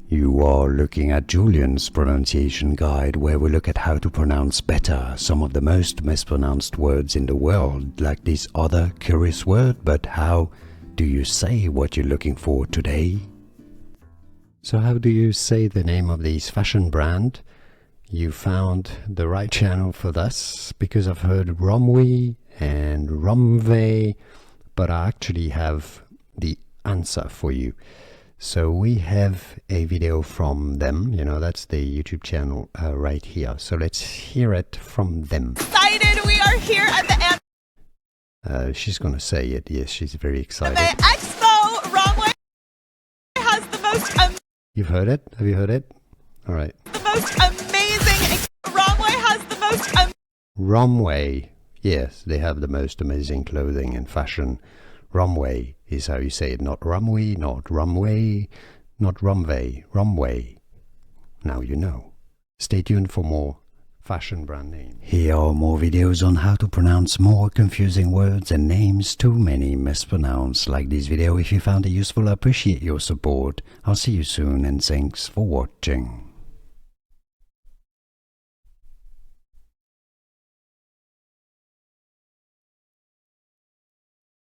You are looking at Julian's pronunciation guide, where we look at how to pronounce better some of the most mispronounced words in the world, like this other curious word. But how do you say what you're looking for today? So how do you say the name of this fashion brand? You found the right channel for this, because I've heard Romwe and Romwe, but I actually have the answer for you. So we have a video from them, that's the YouTube channel right here. So let's hear it from them. Excited, we are here at the she's gonna say it. Yes, she's very excited. Anime Expo. Romwe has the most You've heard it? Have you heard it? All right. The most amazing. Romwe has the most Romwe. Yes, they have the most amazing clothing and fashion. Romwe is how you say it, not Romwe, not Romwe, not Romwe, Romwe. Now you know. Stay tuned for more fashion brand names. Here are more videos on how to pronounce more confusing words and names too many mispronounced. Like this video if you found it useful. I appreciate your support. I'll see you soon and thanks for watching.